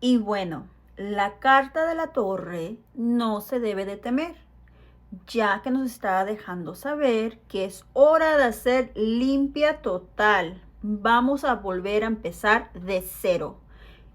Y bueno, la carta de la torre no se debe de temer, ya que nos está dejando saber que es hora de hacer limpia total. Vamos a volver a empezar de cero.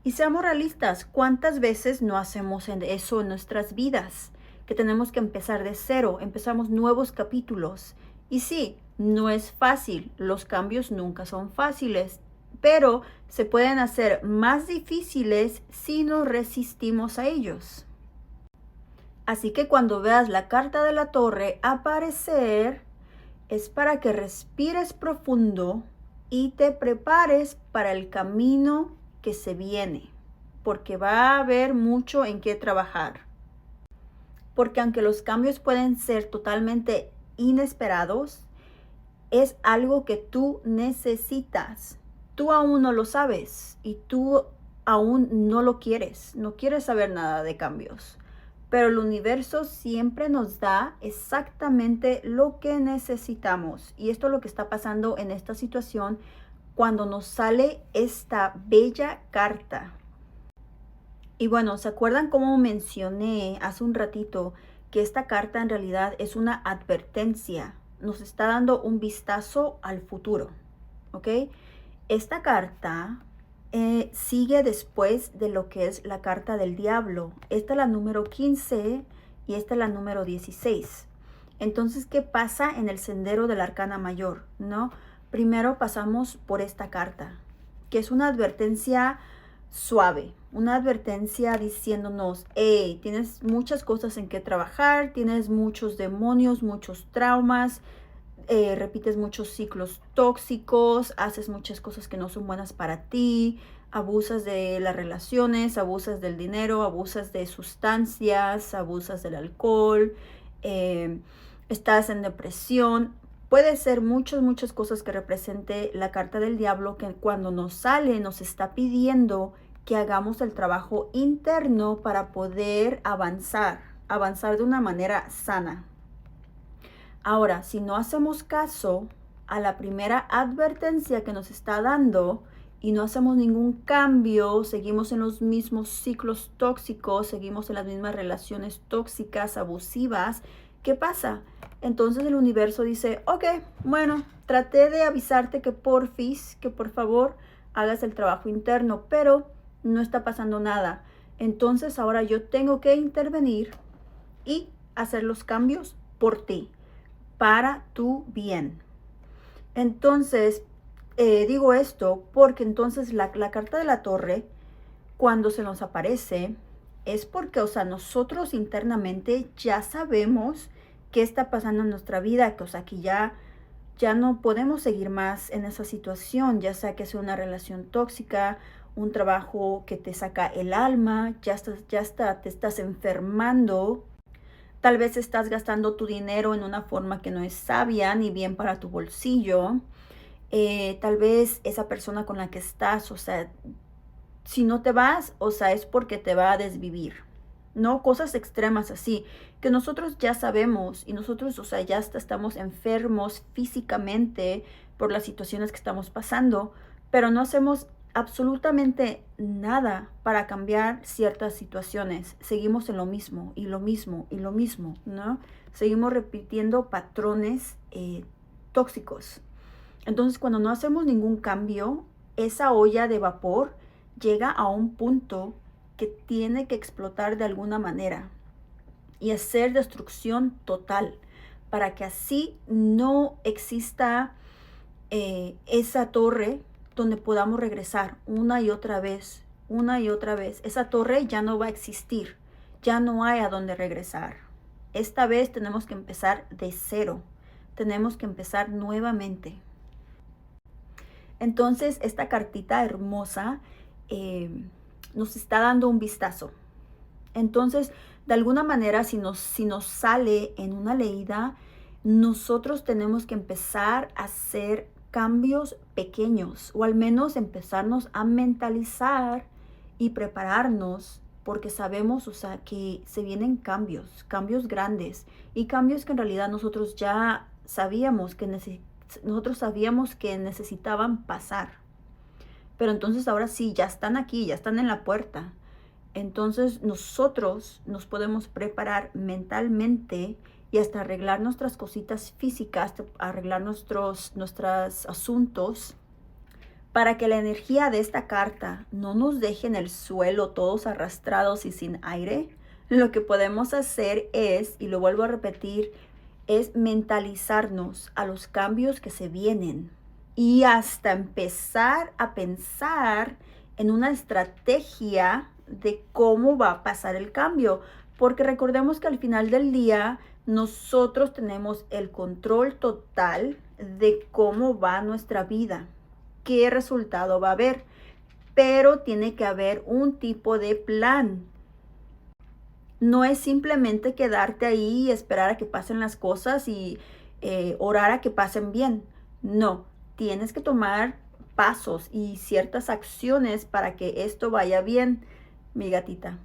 Y seamos realistas, ¿cuántas veces no hacemos eso en nuestras vidas? Que tenemos que empezar de cero, empezamos nuevos capítulos. Y sí, no es fácil, los cambios nunca son fáciles, pero se pueden hacer más difíciles si nos resistimos a ellos. Así que cuando veas la carta de la torre aparecer, es para que respires profundo y te prepares para el camino que se viene, porque va a haber mucho en qué trabajar. Porque aunque los cambios pueden ser totalmente inesperados, es algo que tú necesitas. Tú aún no lo sabes y tú aún no lo quieres, no quieres saber nada de cambios. Pero el universo siempre nos da exactamente lo que necesitamos. Y esto es lo que está pasando en esta situación cuando nos sale esta bella carta. Y bueno, ¿se acuerdan cómo mencioné hace un ratito que esta carta en realidad es una advertencia? Nos está dando un vistazo al futuro, ¿ok? Esta carta sigue después de lo que es la carta del diablo. Esta es la número 15 y esta es la número 16. Entonces, ¿qué pasa en el sendero de la arcana mayor? ¿No? Primero pasamos por esta carta, que es una advertencia suave, una advertencia diciéndonos, hey, tienes muchas cosas en que trabajar, tienes muchos demonios, muchos traumas, repites muchos ciclos tóxicos, haces muchas cosas que no son buenas para ti, abusas de las relaciones, abusas del dinero, abusas de sustancias, abusas del alcohol, estás en depresión. Puede ser muchas cosas que represente la carta del diablo, que cuando nos sale nos está pidiendo que hagamos el trabajo interno para poder avanzar de una manera sana. Ahora, si no hacemos caso a la primera advertencia que nos está dando y no hacemos ningún cambio, seguimos en los mismos ciclos tóxicos, seguimos en las mismas relaciones tóxicas, abusivas, ¿qué pasa? Entonces el universo dice, ok, bueno, traté de avisarte que por favor hagas el trabajo interno, pero no está pasando nada. Entonces ahora yo tengo que intervenir y hacer los cambios por ti, para tu bien. Entonces, digo esto porque entonces la carta de la torre, cuando se nos aparece, es porque, o sea, nosotros internamente ya sabemos qué está pasando en nuestra vida, que, o sea, que ya no podemos seguir más en esa situación, ya sea que sea una relación tóxica, un trabajo que te saca el alma, te estás enfermando. Tal vez estás gastando tu dinero en una forma que no es sabia ni bien para tu bolsillo. Tal vez esa persona con la que estás, o sea, si no te vas, o sea, es porque te va a desvivir, ¿no? Cosas extremas así, que nosotros ya sabemos y nosotros, o sea, ya estamos enfermos físicamente por las situaciones que estamos pasando, pero no hacemos absolutamente nada para cambiar ciertas situaciones. Seguimos en lo mismo y lo mismo y lo mismo, ¿no? Seguimos repitiendo patrones tóxicos. Entonces, cuando no hacemos ningún cambio, esa olla de vapor llega a un punto que tiene que explotar de alguna manera y hacer destrucción total para que así no exista esa torre donde podamos regresar una y otra vez. Esa torre ya no va a existir, ya no hay a dónde regresar. Esta vez tenemos que empezar de cero, tenemos que empezar nuevamente. Entonces, esta cartita hermosa nos está dando un vistazo. Entonces, de alguna manera, si nos sale en una leída, nosotros tenemos que empezar a hacer cambios pequeños, o al menos empezarnos a mentalizar y prepararnos, porque sabemos, o sea, que se vienen cambios grandes, y cambios que en realidad nosotros ya sabíamos que necesitaban pasar. Pero entonces ahora sí, ya están aquí, ya están en la puerta. Entonces nosotros nos podemos preparar mentalmente y hasta arreglar nuestras cositas físicas, arreglar nuestros asuntos para que la energía de esta carta no nos deje en el suelo todos arrastrados y sin aire. Lo que podemos hacer es, y lo vuelvo a repetir, es mentalizarnos a los cambios que se vienen y hasta empezar a pensar en una estrategia de cómo va a pasar el cambio. Porque recordemos que al final del día nosotros tenemos el control total de cómo va nuestra vida, qué resultado va a haber, pero tiene que haber un tipo de plan. No es simplemente quedarte ahí y esperar a que pasen las cosas y orar a que pasen bien. No, tienes que tomar pasos y ciertas acciones para que esto vaya bien, mi gatita.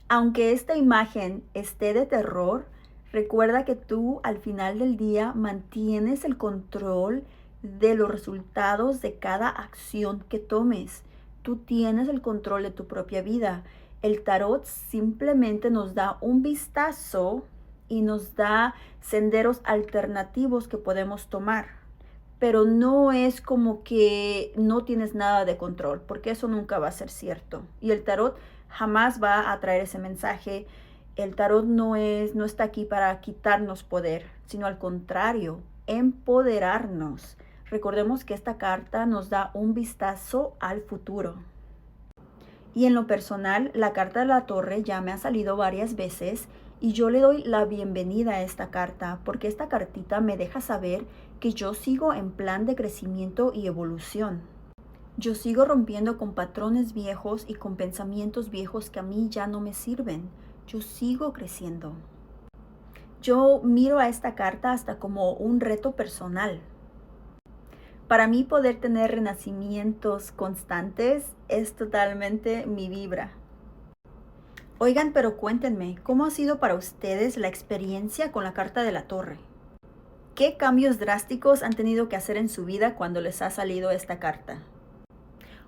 Aunque esta imagen esté de terror, recuerda que tú al final del día mantienes el control de los resultados de cada acción que tomes. Tú tienes el control de tu propia vida. El tarot simplemente nos da un vistazo y nos da senderos alternativos que podemos tomar. Pero no es como que no tienes nada de control, porque eso nunca va a ser cierto. Y el tarot jamás va a traer ese mensaje. El tarot no está aquí para quitarnos poder, sino al contrario, empoderarnos. Recordemos que esta carta nos da un vistazo al futuro. Y en lo personal, la carta de la Torre ya me ha salido varias veces y yo le doy la bienvenida a esta carta porque esta cartita me deja saber que yo sigo en plan de crecimiento y evolución. Yo sigo rompiendo con patrones viejos y con pensamientos viejos que a mí ya no me sirven. Yo sigo creciendo. Yo miro a esta carta hasta como un reto personal. Para mí poder tener renacimientos constantes es totalmente mi vibra. Oigan, pero cuéntenme, ¿cómo ha sido para ustedes la experiencia con la carta de la Torre? ¿Qué cambios drásticos han tenido que hacer en su vida cuando les ha salido esta carta?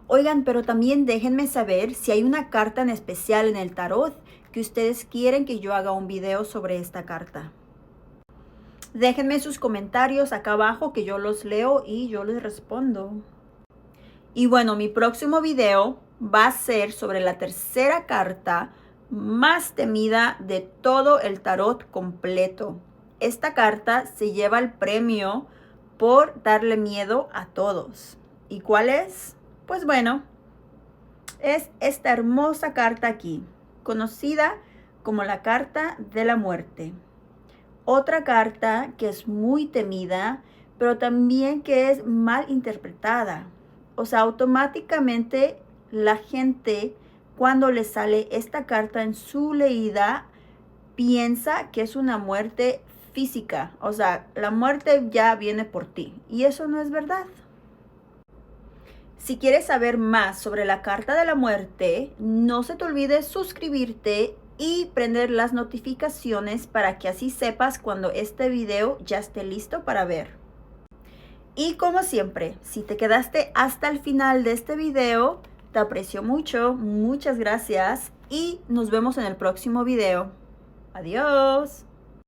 Oigan, pero también déjenme saber si hay una carta en especial en el tarot que ustedes quieren que yo haga un video sobre esta carta. Déjenme sus comentarios acá abajo que yo los leo y yo les respondo. Y bueno, mi próximo video va a ser sobre la tercera carta más temida de todo el tarot completo. Esta carta se lleva el premio por darle miedo a todos. ¿Y cuál es? Pues bueno, es esta hermosa carta aquí, conocida como la carta de la muerte. Otra carta que es muy temida, pero también que es mal interpretada. O sea, automáticamente la gente, cuando le sale esta carta en su leída, piensa que es una muerte física. O sea, la muerte ya viene por ti. Y eso no es verdad. Si quieres saber más sobre la carta de la muerte, no se te olvide suscribirte y prender las notificaciones para que así sepas cuando este video ya esté listo para ver. Y como siempre, si te quedaste hasta el final de este video, te aprecio mucho, muchas gracias y nos vemos en el próximo video. Adiós.